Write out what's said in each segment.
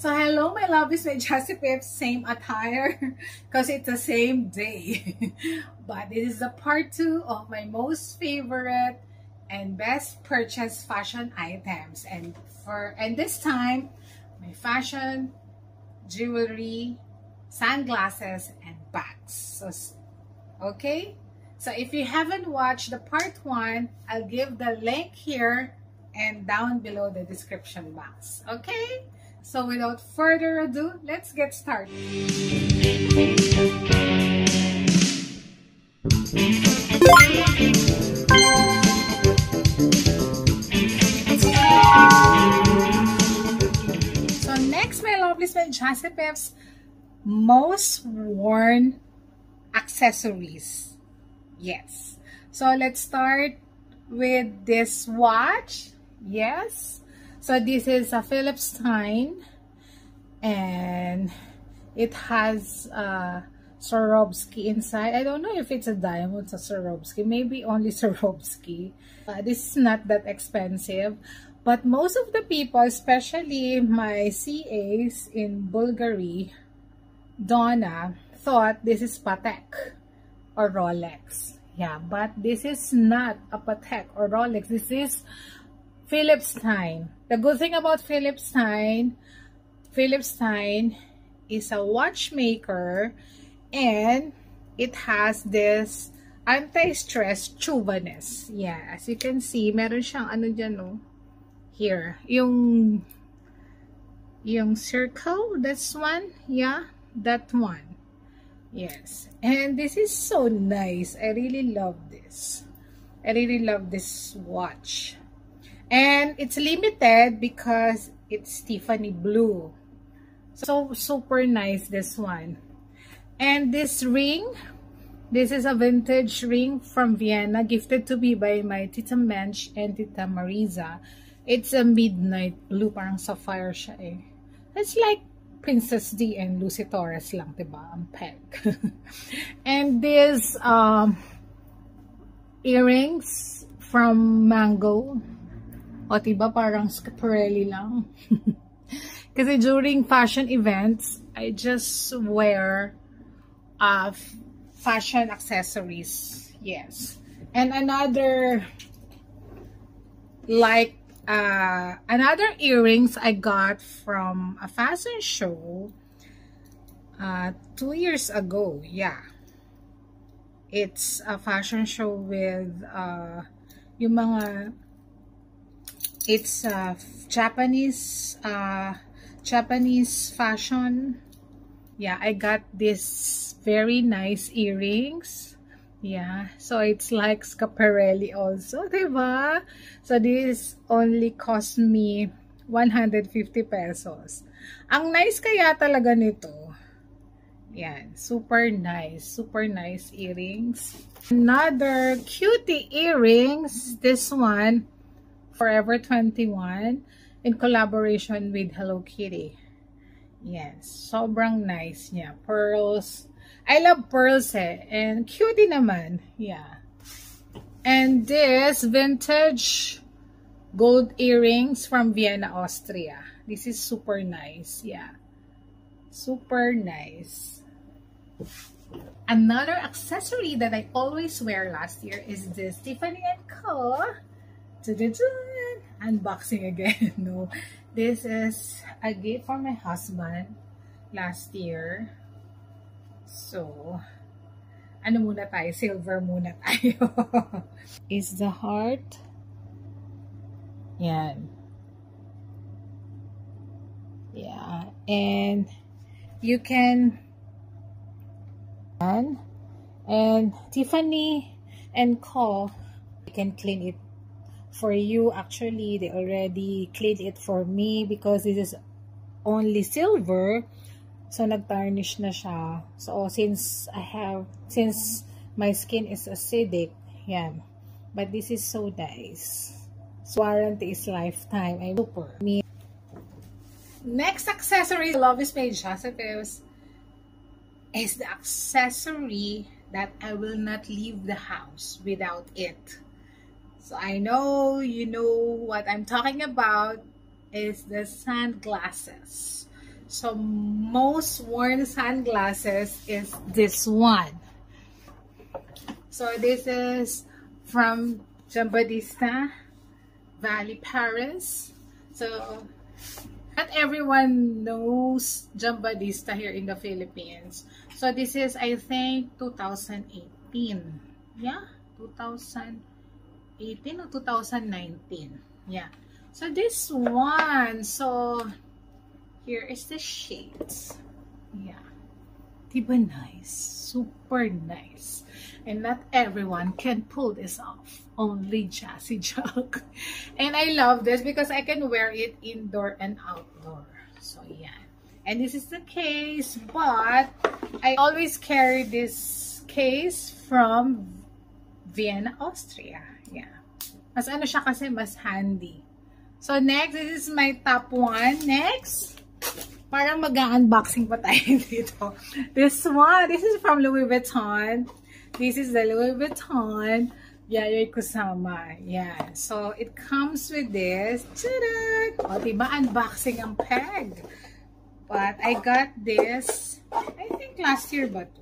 So hello my lovies, with Jessie Pips, same attire because it's the same day. But this is the part 2 of my most favorite and best purchased fashion items. And this time, my fashion, jewelry, sunglasses, and bags. So, okay? So if you haven't watched the part 1, I'll give the link here and down below the description box. Okay? So without further ado, let's get started. So next, my lovely friend Jessie Pips, most worn accessories. Yes. So let's start with this watch. Yes. So this is a Philippe Stein, and it has Swarovski inside. I don't know if it's a diamond or Swarovski. Maybe only Swarovski. This is not that expensive. But most of the people, especially my CAs in Bulgari, Donna, thought this is Patek or Rolex. Yeah, but this is not a Patek or Rolex. This is Philippe Stein. The good thing about Philippe Stein is a watchmaker, and it has this anti-stress chubaness. Yeah, as you can see, meron siyang ano dyan, no? Here, yung circle, this one, yeah, that one. Yes, and this is so nice. I really love this. I really love this watch. And it's limited because it's Tiffany blue. So super nice, this one. And this ring, this is a vintage ring from Vienna, gifted to me by my Tita Mensch and Tita Marisa. It's a midnight blue, parang sapphire siya eh. It's like Princess D and Lucy Torres lang, diba? Ang peg. And this earrings from Mango. O diba, parang Schiaparelli lang. Kasi during fashion events, I just wear fashion accessories. Yes. And another, like, another earrings I got from a fashion show 2 years ago. Yeah. It's a fashion show with yung mga, it's Japanese fashion. Yeah, I got this very nice earrings. Yeah, so it's like Schiaparelli also, diba? So this only cost me 150 pesos. Ang nice kaya talaga nito. Yan, super nice earrings. Another cutie earrings, this one, Forever 21, in collaboration with Hello Kitty. Yes, sobrang nice niya. Pearls. I love pearls eh. And cutie naman. Yeah. And this vintage gold earrings from Vienna, Austria. This is super nice. Yeah. Super nice. Another accessory that I always wear last year is this Tiffany & Co. Unboxing again. No, this is a gift for my husband last year. So, ano muna tayo? Silver muna tayo. Is the heart. Yan. Yeah. And you can, and Tiffany & Co. You can clean it for you. Actually, they already cleaned it for me because this is only silver, so nag-tarnish na siya. So since my skin is acidic, yan. But this is so nice. So warranty is lifetime. I'm super. Next accessory, love is made Jessie Pips, is the accessory that I will not leave the house without it. So I know you know what I'm talking about, is the sunglasses. So, most worn sunglasses is this one. So, this is from Giambattista Valley, Paris. So, not everyone knows Giambattista here in the Philippines. So, this is, I think, 2018. Yeah, 2018 or 2019. Yeah. So, this one. So, here is the shades. Yeah. Diba nice? Super nice. And not everyone can pull this off. Only Jassy Jug. And I love this because I can wear it indoor and outdoor. So, yeah. And this is the case. But, I always carry this case from Vienna, Austria. Yeah. Mas ano siya kasi mas handy. So, next, this is my top one. Next, parang mag-unboxing pa tayo dito. This one, this is from Louis Vuitton. This is the Louis Vuitton Yayoi Kusama. Yeah. So, it comes with this. Tada! O, diba? Unboxing ang peg. But, I got this, I think last year ba to?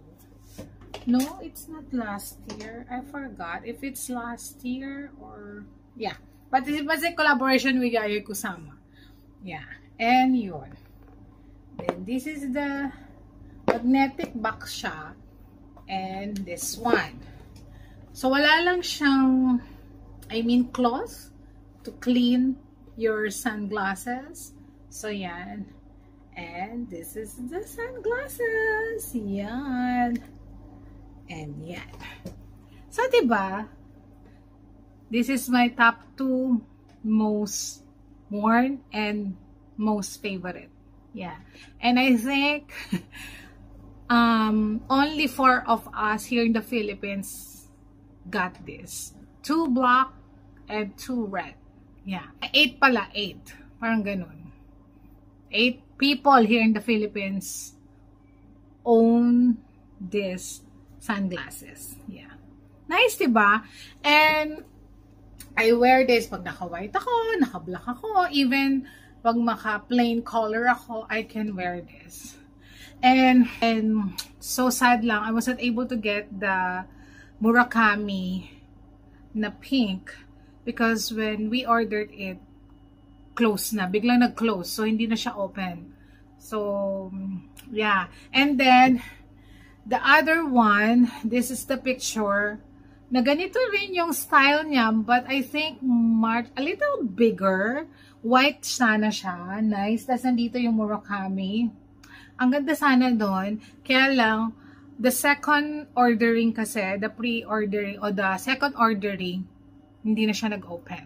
No, it's not last year. I forgot if it's last year or... Yeah. But it was a collaboration with Yayoi Kusama. Yeah. And yun. Then, this is the magnetic box siya. And this one. So, wala lang siyang, I mean, cloth to clean your sunglasses. So, yan. And this is the sunglasses. Yan. And yan. So, diba? This is my top 2 most worn and most favorite. Yeah. And I think only 4 of us here in the Philippines got this. 2 black and 2 red. Yeah. 8 pala, 8. Parang ganun. 8 people here in the Philippines own this sunglasses. Yeah. Nice, diba? And I wear this pag naka-white ako, naka-black ako, even pag maka-plain color ako, I can wear this. And so sad lang, I wasn't able to get the Murakami na pink because when we ordered it, close na. Biglang nag-close. So, hindi na siya open. So, yeah. And then, the other one, this is the picture na ganito rin yung style niya, but I think a little bigger. White sana siya. Nice. Tapos nandito yung Murakami. Ang ganda sana doon. Kaya lang, the second ordering kasi, the pre-ordering or the second ordering, hindi na siya nag-open.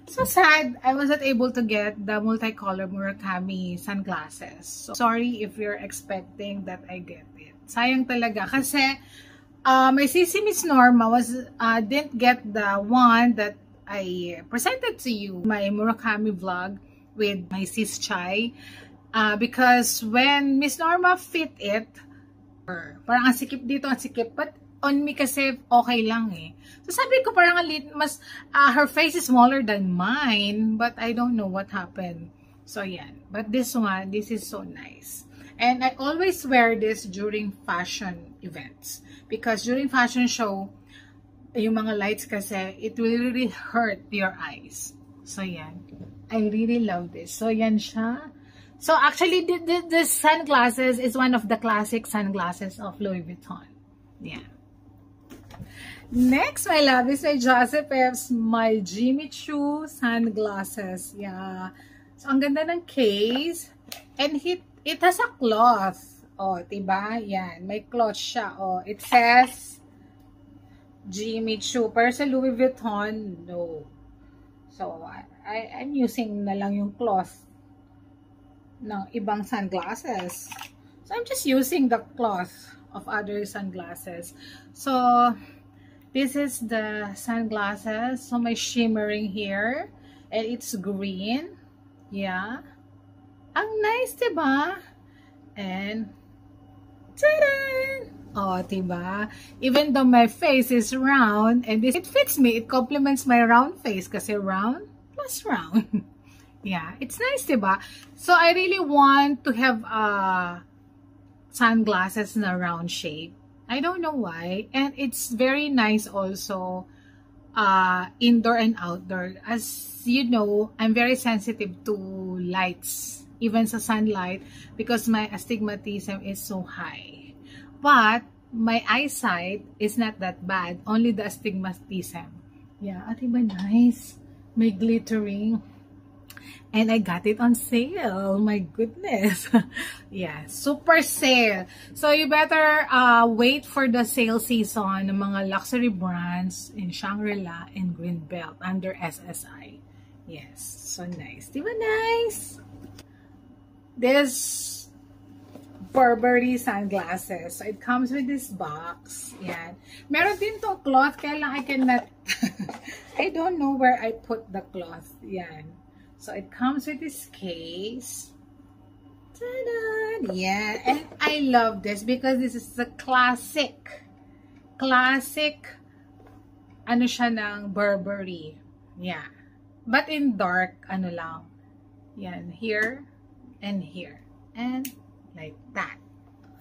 So sad, I wasn't able to get the multicolor Murakami sunglasses. So, sorry if you're expecting that I get it. Sayang talaga. Kasi, my sisi Miss Norma didn't get the one that I presented to you, my Murakami vlog with my sis Chai. Because when Miss Norma fit it, parang ang sikip dito, ang sikip. But on me kasi okay lang eh. So sabi ko parang mas, her face is smaller than mine. But I don't know what happened. So yan. But this one, this is so nice. And I always wear this during fashion events. Because during fashion show, yung mga lights kasi, it will really hurt your eyes. So, yan. I really love this. So, yan siya. So, actually, the sunglasses is one of the classic sunglasses of Louis Vuitton. Yeah. Next, my love, is my Joseph F's my Jimmy Choo sunglasses. Yeah. So, ang ganda ng case. And it has a cloth. Oh, diba? Yan. May cloth siya. Oh, it says Jimmy Choo. Pero sa Louis Vuitton, no. So, I'm using na lang yung cloth ng ibang sunglasses. So, I'm just using the cloth of other sunglasses. So, this is the sunglasses. So, may shimmering here. And it's green. Yeah. Ang nice, diba? And, ta-da! Oh, diba? Even though my face is round, and it fits me, it complements my round face kasi round plus round. Yeah, it's nice, diba? So I really want to have sunglasses in a round shape. I don't know why. And it's very nice also indoor and outdoor. As you know, I'm very sensitive to lights, even sa sunlight, because my astigmatism is so high. But my eyesight is not that bad, only the astigmatism. Yeah, diba nice? May glittering. And I got it on sale. My goodness. Yeah, super sale. So you better wait for the sale season ng mga luxury brands in Shangri-La and Greenbelt under SSI. Yes, so nice. Diba nice? This Burberry sunglasses. So it comes with this box. Yan. Meron din tong cloth, kaya lang I cannot I don't know where I put the cloth. Yan. So it comes with this case. Ta-da! Yeah, and I love this because this is the classic ano siya ng Burberry. Yeah. But in dark, ano lang. Yan, here and here. And like that.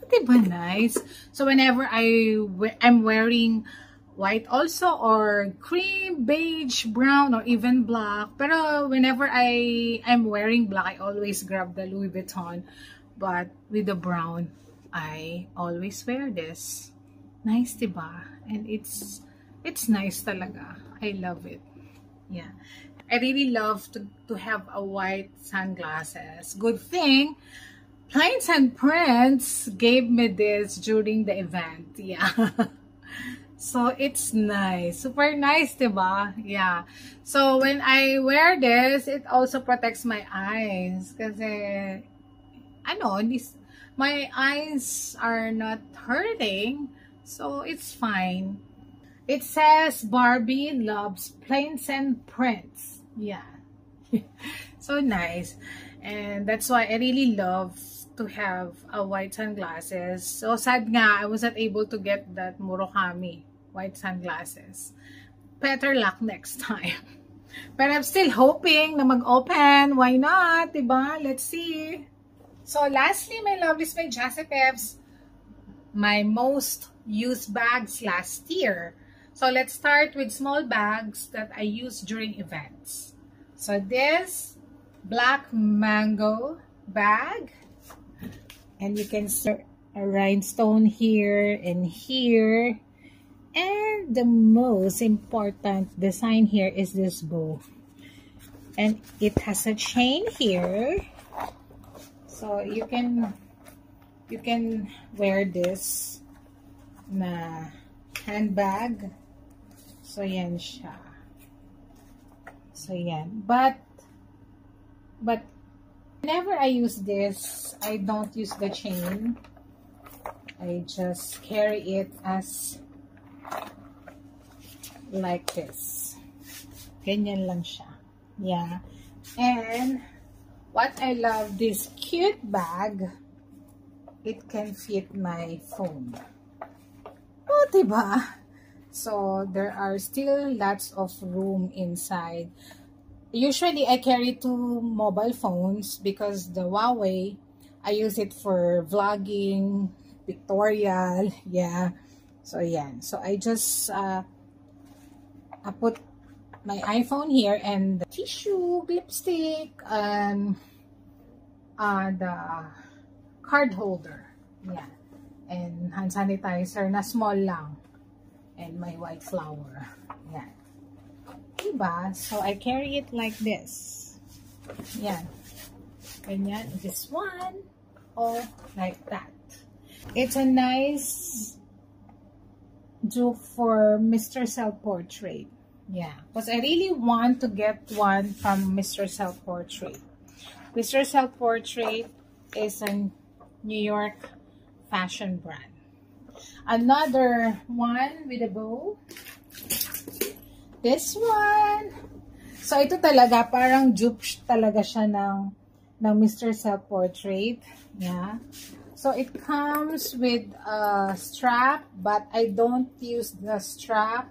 Diba nice? So whenever I'm wearing white also, or cream, beige, brown, or even black. Pero whenever I'm wearing black, I always grab the Louis Vuitton. But with the brown, I always wear this. Nice, diba? And it's nice talaga. I love it. Yeah. I really love to have a white sunglasses. Good thing, Plains and Prints gave me this during the event. Yeah. So it's nice. Super nice, diba? Yeah. So when I wear this, it also protects my eyes. Kasi, my eyes are not hurting. So it's fine. It says Barbie loves Plains and Prints. Yeah. So nice. And that's why I really love to have a white sunglasses. So sad nga, I wasn't able to get that Murakami white sunglasses. Better luck next time. But I'm still hoping na mag-open. Why not? Diba? Let's see. So lastly, my lovelies, my Jazzy my most used bags last year. So let's start with small bags that I use during events. So this black mango bag. And you can see a rhinestone here and here. And the most important design here is this bow. And it has a chain here. So you can wear this na handbag. So yan siya. So yan. But whenever I use this, I don't use the chain. I just carry it as like this. Ganyan lang siya. Yeah. And what I love, this cute bag, it can fit my phone. Oh, diba? So there are still lots of room inside. Usually I carry 2 mobile phones because the Huawei, I use it for vlogging, pictorial, yeah. So yan. So I just I put my iPhone here and the tissue, lipstick, and the card holder. Yeah. And hand sanitizer na small lang. And my white flower. Yeah. Diba? So I carry it like this. Yan. Ganyan. This one. Or like that. It's a nice dupe for Mr. Self Portrait. Yeah, because I really want to get one from Mr. Self Portrait. Mr. Self Portrait is a New York fashion brand. Another one with a bow. This one. So ito talaga parang dupe talaga siya ng Mr. Self Portrait. Yeah. So it comes with a strap, but I don't use the strap.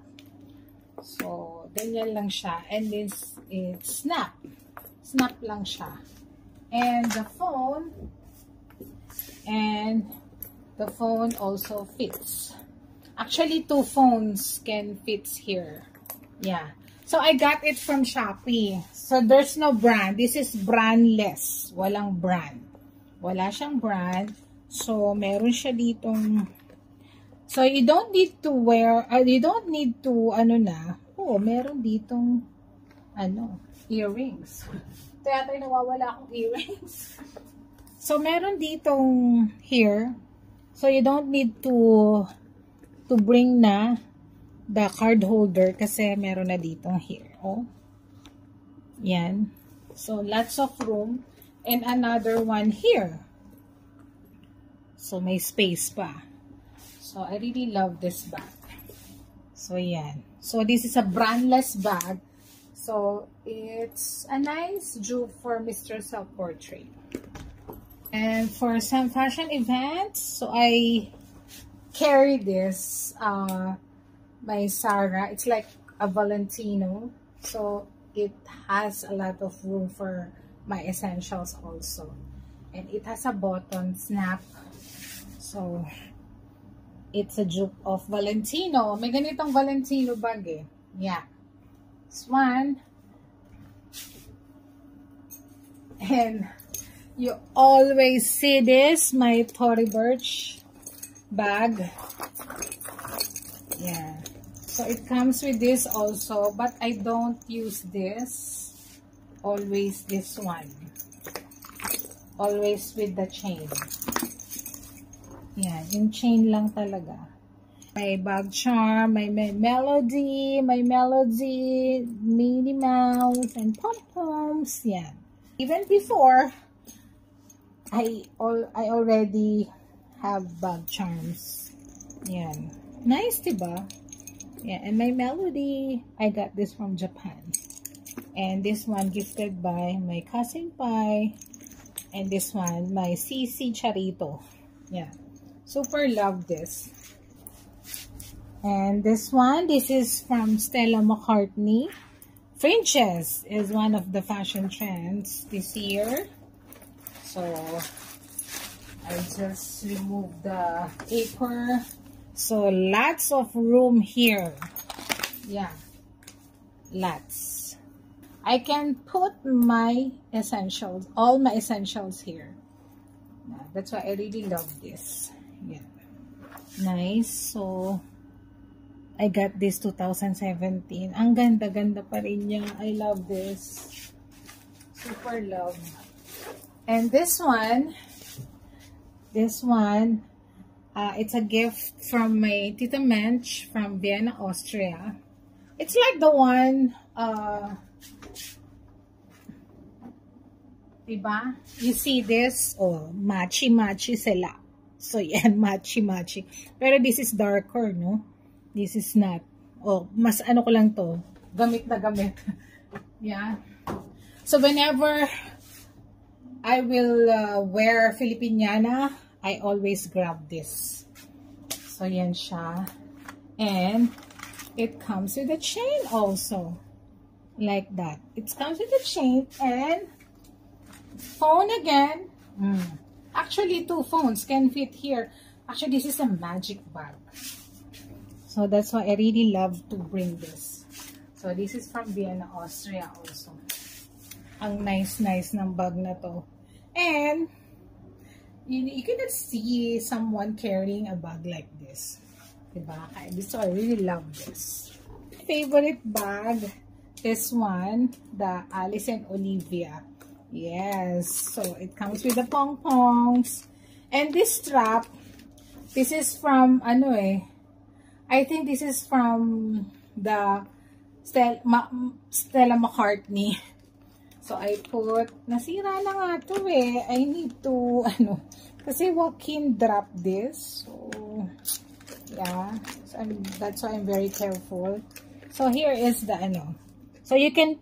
So ganyan lang siya, and this it snap. Snap lang siya. And the phone also fits. Actually, 2 phones can fit here. Yeah. So, I got it from Shopee. So, there's no brand. This is brandless. Walang brand. Wala siyang brand. So, meron siya ditong... So, you don't need to wear... you don't need to, meron ditong, earrings. Kaya tayo nawawala akong earrings. So, meron ditong here. So, you don't need to bring na the card holder kasi meron na ditong here. Oh. Yan. So, lots of room. And another one here. So, may space pa. So, I really love this bag. So, yan. So, this is a brandless bag. So, it's a nice dupe for Mr. Self-Portrait. And for some fashion events, so I carry this, my Zara. It's like a Valentino. So, it has a lot of room for my essentials also. And it has a button snap. So, it's a dupe of Valentino. May ganitong Valentino bag eh. Yeah. This one. And you always see this, my Tory Burch bag. Yeah. So it comes with this also, but I don't use this. Always this one. Always with the chain. Yeah, yung chain lang talaga. My bag charm, my Melody, Minnie Mouse, and pom-poms. Yeah. Even before, I already have bag charms. Yan. Nice, diba? Yeah, and my Melody, I got this from Japan. And this one gifted by my cousin Pai. And this one, my CC Charito. Yeah. Super love this. And this one, this is from Stella McCartney. Fringes is one of the fashion trends this year. So, I just removed the paper. So, lots of room here. Yeah. Lots. I can put my essentials, all my essentials here. Yeah, that's why I really love this. Yeah. Nice. So, I got this 2017. Ang ganda-ganda pa rin niya. I love this. Super love. And this one, it's a gift from my Tita Mensch from Vienna, Austria. It's like the one, diba? You see this? Oh, matchy-matchy sila. So, yan, matchy-matchy. Pero this is darker, no? This is not. Oh, mas ano ko lang to. Gamit na gamit. Yeah. So, whenever I will wear Filipiniana, I always grab this. So, yan siya. And, it comes with a chain also. Like that. It comes with a chain and phone again. Actually, 2 phones can fit here. Actually, this is a magic bag. So, that's why I really love to bring this. So, this is from Vienna, Austria also. Ang nice-nice ng bag na to. And, you cannot see someone carrying a bag like this. Diba? So, I really love this. Favorite bag, this one, the Alice and Olivia. Yes. So, it comes with the pong-pongs. And this strap, this is from, I think this is from the Stella McCartney. So, I put, nasira na nga to eh. I need to, kasi Joaquin dropped this. So, yeah. So, that's why I'm very careful. So, here is the, So, you can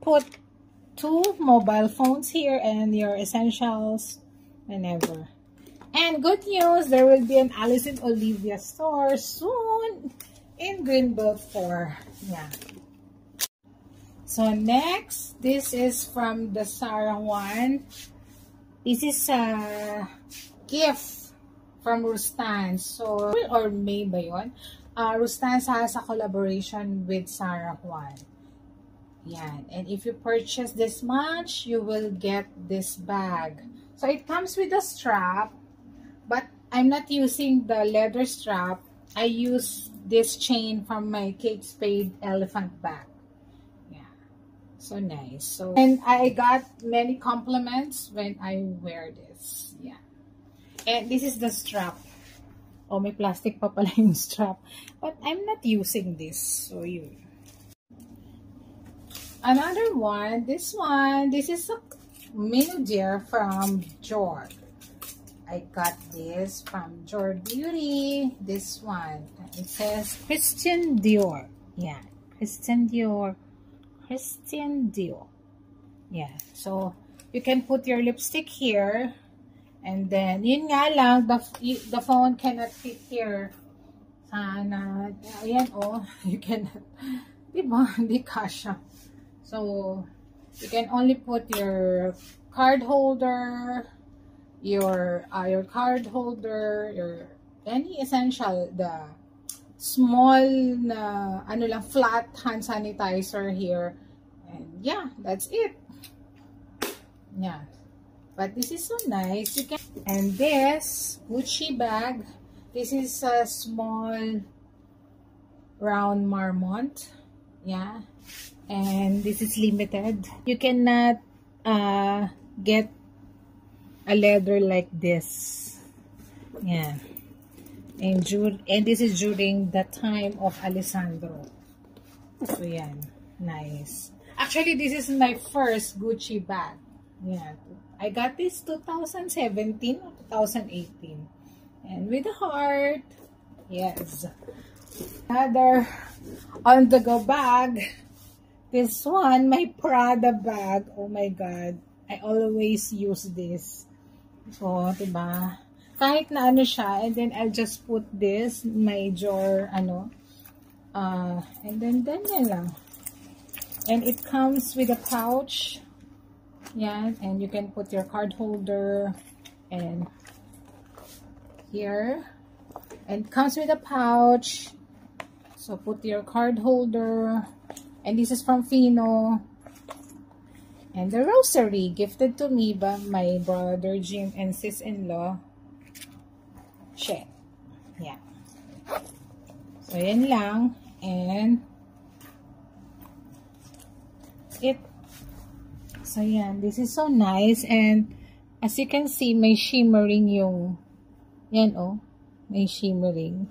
put 2 mobile phones here and your essentials whenever. And good news, there will be an Alice and Olivia store soon in Greenbelt 4. Yeah. So next, this is from the Sarah one. This is a gift from Rustan. So, or May ba yun? Rustan sa collaboration with Sarah Juan. Yan. And if you purchase this much, you will get this bag. So it comes with a strap, but I'm not using the leather strap. I use this chain from my Kate Spade elephant bag. Yeah. So nice. So, and I got many compliments when I wear this. Yeah. And this is the strap. Oh, may plastic pa pala yung strap. But I'm not using this. So yun. Another one, this is a Minudere from Jord. I got this from Jord Beauty. This one, it says Christian Dior. Yeah, Christian Dior. Christian Dior. Yeah, so you can put your lipstick here. And then, yun nga lang, the phone cannot fit here. Sana, ayan oh, you cannot, diba, hindi kasha. So, you can only put your card holder, your card holder, your any essential, the small na ano lang, flat hand sanitizer here, and yeah, that's it. Yeah, but this is so nice. You can, and this Gucci bag. This is a small round marmont. Yeah. And this is limited. You cannot get a leather like this. Yeah. And this is during the time of Alessandro. So yan. Nice. Actually, this is my first Gucci bag. Yeah. I got this 2017 or 2018. And with a heart. Yes. Another on-the-go bag. This one, my Prada bag. Oh my God. I always use this. So, diba? Kahit na ano siya, and then I'll just put this, my drawer, ano. And then yan lang. And it comes with a pouch. Yan. And you can put your card holder. And here. And comes with a pouch. So, put your card holder. And this is from Fino. And the rosary gifted to me by my brother Jim and sis-in-law. Shit. Yeah. So, yan lang. And it. So, yan. This is so nice. And as you can see, may shimmering yung, yan oh. May shimmering.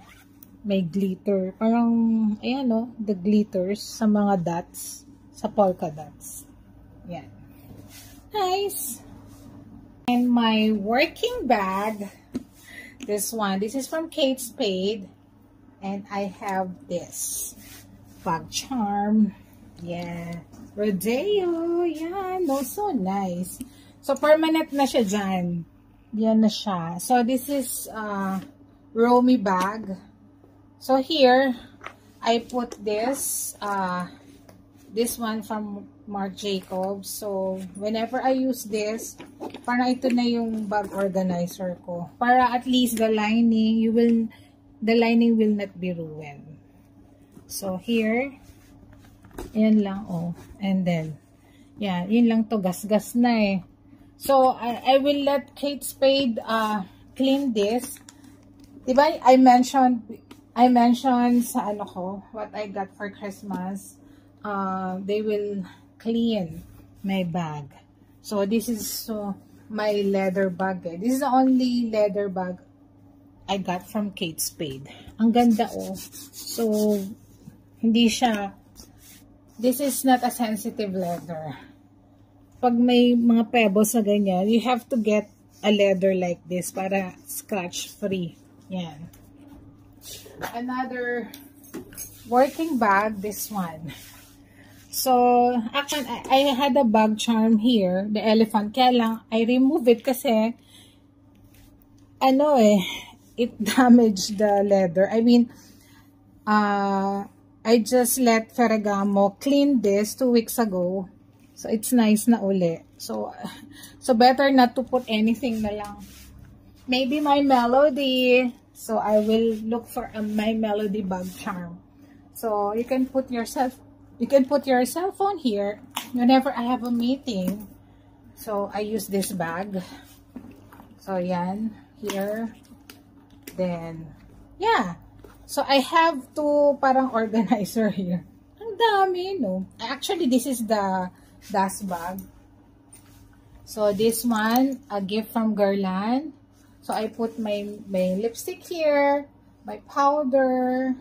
May glitter. Parang, ayan o, the glitters sa mga dots, sa polka dots. Yan. Nice. And my working bag, this one, this is from Kate Spade. And I have this bag charm. Yeah. Rodeo. Yan. No, so nice. So, permanent na siya dyan. Yan na siya. So, this is Romy bag. So here, I put this one from Marc Jacobs. So whenever I use this, parang ito na yung bag organizer ko. Para at least the lining will not be ruined. So here, yan lang oh. And then, yeah, yun lang to, gas-gas na eh. So I will let Kate Spade clean this. Diba I mentioned sa ano ko, what I got for Christmas. They will clean my bag. So, this is my leather bag. Eh. This is the only leather bag I got from Kate Spade. Ang ganda oh. So, hindi siya, this is not a sensitive leather. Pag may mga pebbles na ganyan, you have to get a leather like this para scratch free. Yan. Another working bag, this one. So, actually, I had a bag charm here, the elephant. Kaya lang, I remove it kasi, ano eh, it damaged the leather. I mean, I just let Ferragamo clean this 2 weeks ago. So, it's nice na uli. So better not to put anything na lang. Maybe my Melody. So, I will look for a my Melody bag charm. So, you can put your cell phone here whenever I have a meeting. So, I use this bag. So, yan. Here. Then, yeah. So, I have to parang organizer here. Ang dami, no? Actually, this is the dust bag. So, this one, a gift from Guerlain. So, I put my lipstick here, my powder,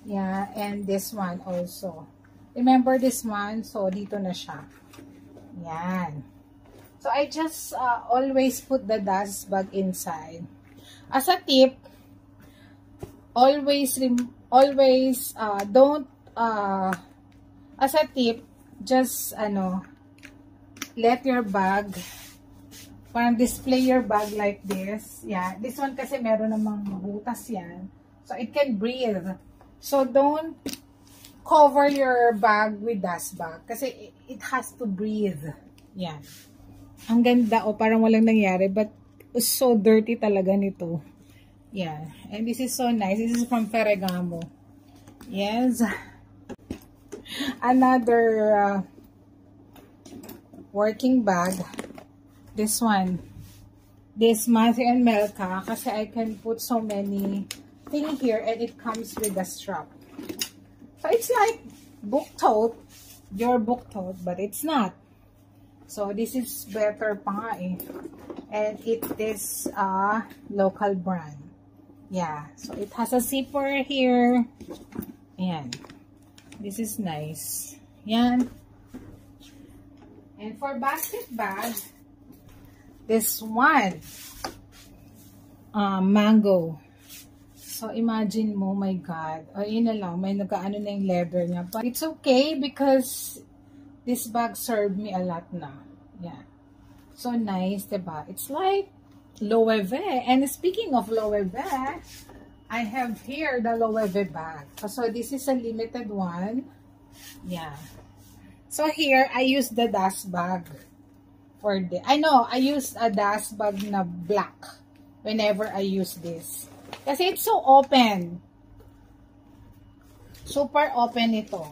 yeah, and this one also. Remember this one? So, dito na siya. Yan. So, I just always put the dust bag inside. As a tip, just, let your bag, parang display your bag like this. Yeah, this one kasi meron namang butas yan. So, it can breathe. So, don't cover your bag with dust bag kasi it has to breathe. Yan. Ang ganda, parang walang nangyari, but so dirty talaga nito. Yeah, and this is so nice. This is from Ferragamo. Yes. Another working bag. This one. This Matthew and Melka kasi I can put so many things here and it comes with a strap. So it's like book tote, your book tote, but it's not. So this is better pa nga eh. And it is a local brand. Yeah, so it has a zipper here. Ayan. This is nice. Yan. And for basket bag, this one, mango. So, imagine mo, my God. O, yun na lang. May nagkaano na yung leather niya. But it's okay because this bag served me a lot na. Yeah. So, nice, diba? It's like Loewe. And speaking of Loewe, I have here the Loewe bag. So, this is a limited one. Yeah. So, here, I use the dust bag. I use a dust bag na black whenever I use this. Kasi it's so open. Super open ito.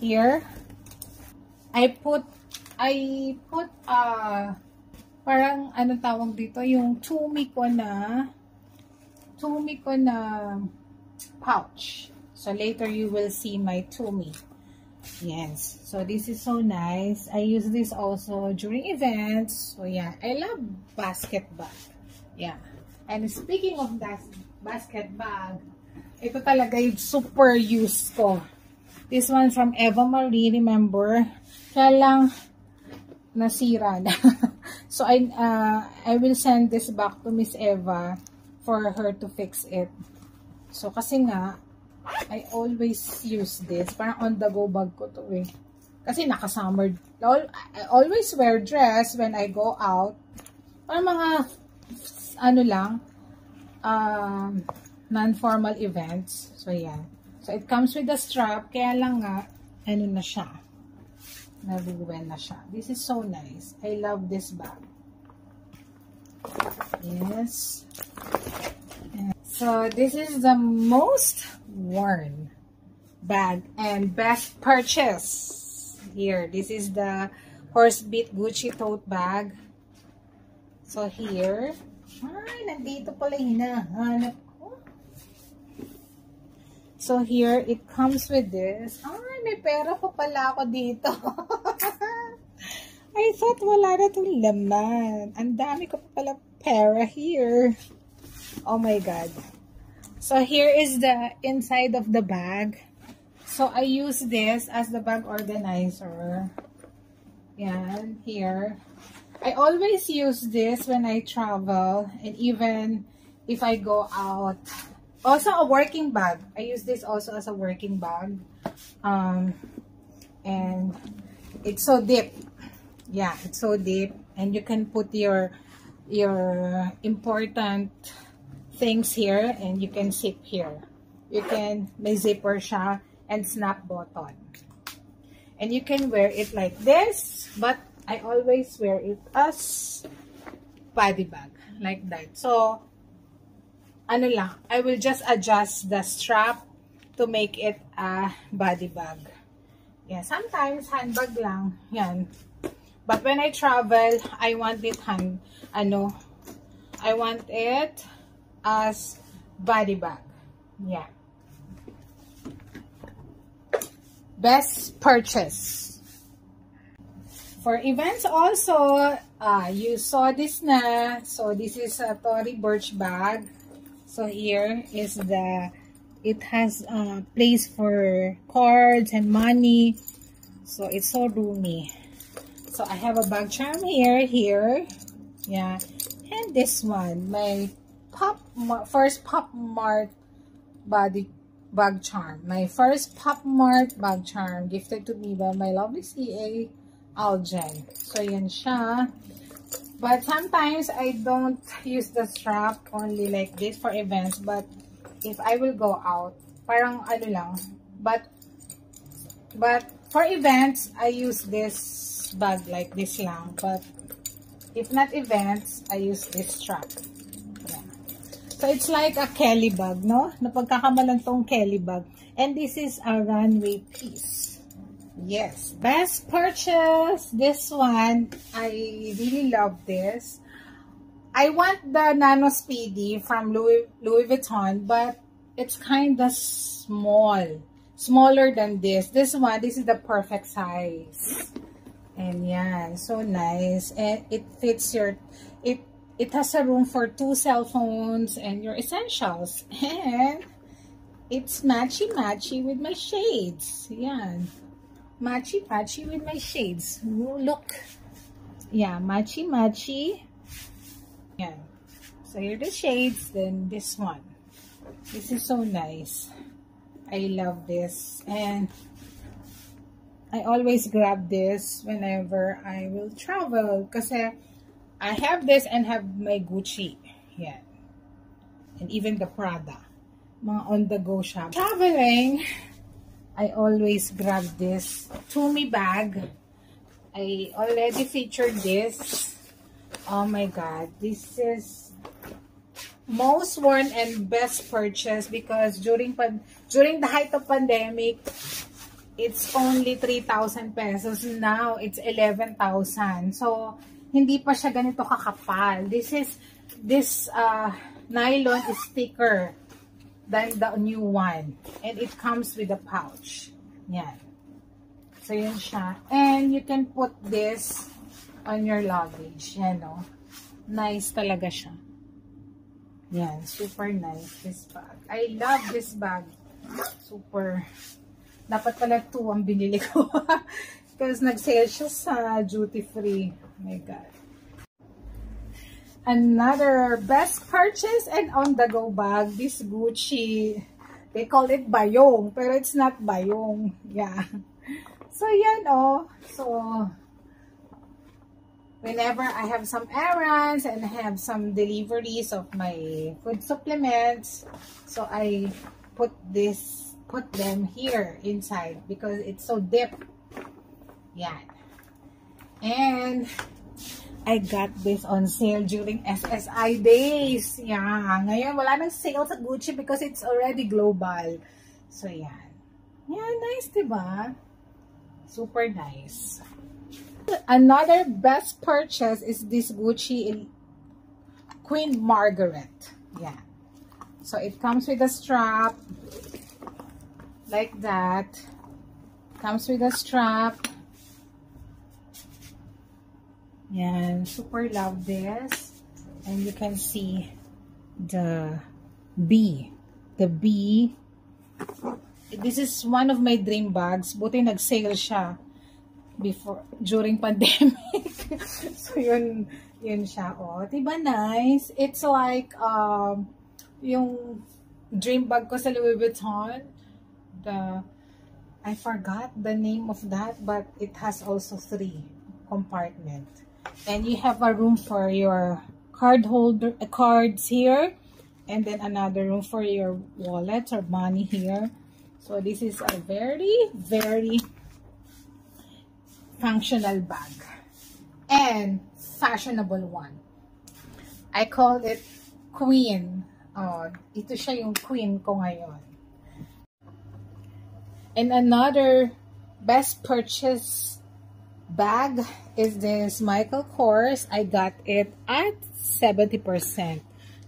Here, I put parang anong tawag dito, yung tumi ko na pouch. So later you will see my tumi. Yes. So this is so nice. I use this also during events. So yeah, I love basket bag. Yeah. And speaking of that basket bag, ito talaga yung super use ko. This one from Eva Marie, remember? Kaya lang nasira na. So I will send this back to Miss Eva for her to fix it. So kasi nga I always use this. Parang on-the-go bag ko to eh. Kasi naka-summer. I always wear dress when I go out. Parang mga, non-formal events. So, yan. So, it comes with a strap. Kaya lang nga, na siya. Naruwen na siya. This is so nice. I love this bag. Yes. So, this is the most worn bag and best purchase. Here, this is the Horsebit Gucci tote bag. So, here. Ay, nandito pala hinahanap ko. So, here, it comes with this. Ay, may pera pa pala ako dito. I thought wala na itong laman. Ang dami ko pa pala pera here. Oh my God. So here is the inside of the bag. So I use this as the bag organizer. Yan, here. I always use this when I travel and even if I go out. Also a working bag. I use this also as a working bag. And it's so deep. Yeah, it's so deep. And you can put your important things here and you can zip here. You can, may zipper siya and snap button. And you can wear it like this, but I always wear it as body bag, like that. So, ano lang, I will just adjust the strap to make it a body bag. Yeah, sometimes handbag lang, yan. But when I travel, I want it I want it as body bag. Yeah. Best purchase. For events also, you saw this na. So this is a Tory Burch bag. So here is it has a place for cards and money. So it's so roomy. So I have a bag charm here. Yeah. And this one, my first Pop Mart body bag charm. My first Pop Mart bag charm gifted to me by my lovely CA, Aljen. So, yan siya. But sometimes I don't use the strap only like this for events. But if I will go out, parang ano lang. But for events, I use this bag like this lang. But if not events, I use this strap. So, it's like a Kelly bag, no? Napagkakamalan tong Kelly bag. And this is a runway piece. Yes. Best purchase. This one, I really love this. I want the Nano Speedy from Louis Vuitton, but it's kind of small. Smaller than this. This is the perfect size. And yan. So nice. And it fits your... It has a room for 2 cell phones and your essentials. And it's matchy-matchy with my shades. Yan. Matchy-matchy with my shades. Ooh, look. Yeah, matchy-matchy. Yan. So here are the shades. Then this one. This is so nice. I love this. And I always grab this whenever I will travel. Kasi I have this and have my Gucci. Yeah. And even the Prada. Mga on-the-go shop. Traveling, I always grab this Tumi bag. I already featured this. Oh my God. This is most worn and best purchase because during the height of pandemic, it's only 3,000 pesos. Now, it's 11,000. So, hindi pa siya ganito kakapal. This nylon is thicker than the new one. And it comes with a pouch. Yan. So, yun siya. And you can put this on your luggage. Yan, no? Nice talaga siya. Yan. Super nice, this bag. I love this bag. Super. Dapat pala 2 ang binili ko. Because nag-sale siya sa duty free. Oh my God. Another best purchase and on-the-go bag. This Gucci. They call it bayong. Pero it's not bayong. Yeah. So, yan oh. So, whenever I have some errands and have some deliveries of my food supplements, so I put them here inside because it's so deep. Yan. And I got this on sale during SSI days. Yeah. Ngayon, wala nang sale sa Gucci because it's already global. So, yan. Yeah, nice, diba? Super nice. Another best purchase is this Gucci Queen Margaret. Yeah. So, it comes with a strap. Like that. Comes with a strap. Yan, super love this. And you can see the B. The B. This is one of my dream bags. Buti nag-sale siya during pandemic. So, yun siya. Oh, diba nice? It's like, yung dream bag ko sa Louis Vuitton. I forgot the name of that, but it has also 3 compartments. And you have a room for your cards here. and then another room for your wallet or money here. So this is a very, very functional bag and fashionable one. I call it Queen. Oh, ito siya yung queen ko ngayon. And another best purchase bag is this Michael Kors. I got it at 70%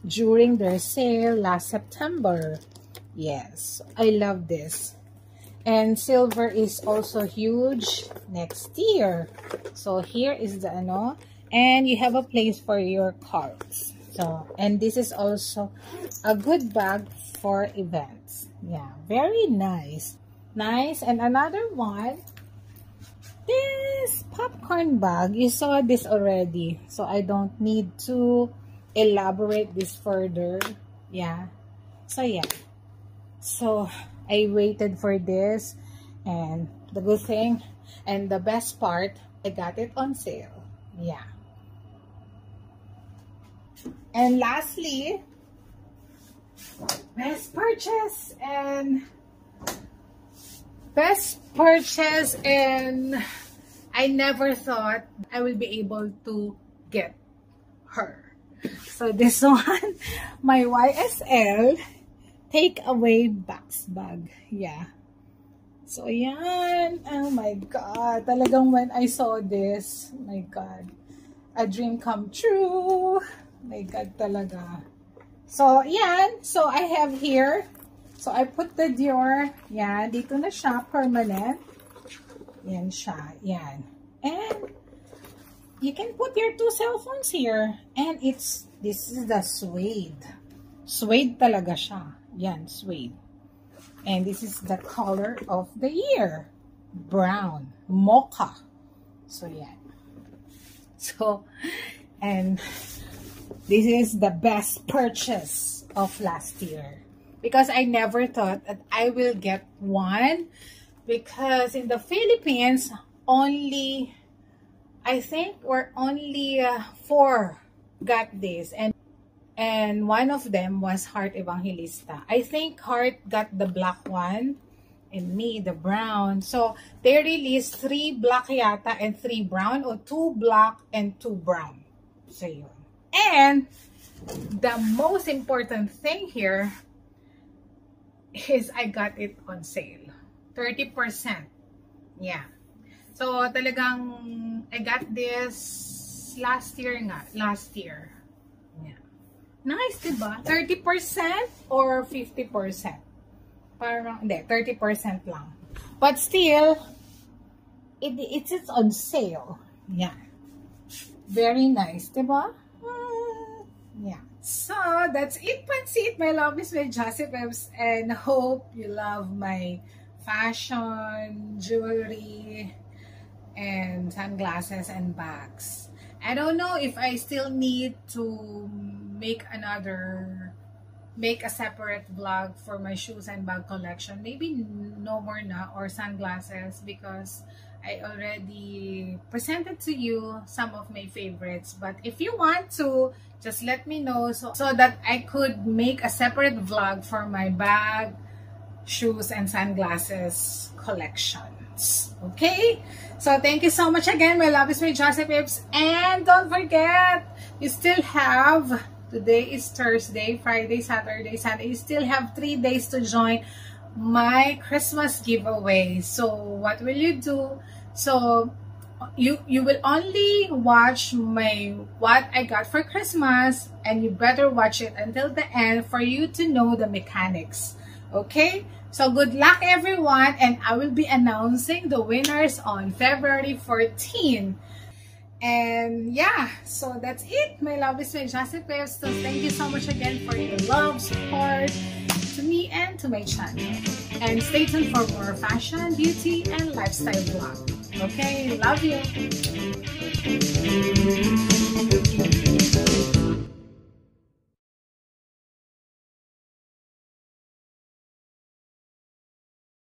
during their sale last September. Yes, I love this. And silver is also huge next year. So here is the ano, and you have a place for your cards. So, and this is also a good bag for events. Yeah, very nice. Nice. And another one, this popcorn bag. You saw this already, so I don't need to elaborate this further. Yeah. So yeah. So I waited for this, and the good thing and the best part, I got it on sale. Yeah. And lastly, best purchase, and I never thought I will be able to get her. So this one, my YSL takeaway box bag. Yeah. So yan. Oh my God. Talagang when I saw this, my God, a dream come true. My God talaga. So yan. So I have here. So I put the Dior. Yan. Dito na siya. Permanent. Yan siya. Yan. And you can put your 2 cell phones here. And this is the suede. Suede talaga siya. Yan, suede. And this is the color of the year. Brown. Mocha. So, yan. So, and this is the best purchase of last year. Because I never thought that I will get one. Because in the Philippines, only, I think we're only 4 got this. And one of them was Heart Evangelista. I think Heart got the black one and me the brown. So they released 3 black yata and 3 brown, or 2 black and 2 brown. So yun. And the most important thing here is I got it on sale. 30%. Yeah. So talagang I got this last year nga. Last year. Yeah. Nice, diba? 30% or 50%? Parang, hindi, 30% lang. But still, it's on sale. Yeah. Very nice, diba? Yeah. So, that's it, Pansit. My love is with Josie Peps, and hope you love my fashion, jewelry, and sunglasses and bags. I don't know if I still need to make a separate vlog for my shoes and bag collection. Maybe no more na, or sunglasses, because I already presented to you some of my favorites. But if you want to, just let me know so that I could make a separate vlog for my bag, shoes, and sunglasses collections. Okay? So thank you so much again. My love is with Josie Peps. And don't forget, you still have, today is Thursday, Friday, Saturday, Sunday. You still have 3 days to join my Christmas giveaway. So what will you do? So you will only watch what I got for Christmas, and you better watch it until the end for you to know the mechanics. Okay? So good luck, everyone, and I will be announcing the winners on February 14. And yeah, so that's it. My love is with Josie Peps. So thank you so much again for your love, support to me and to my channel. And stay tuned for more fashion, beauty, and lifestyle vlog. Okay, love you.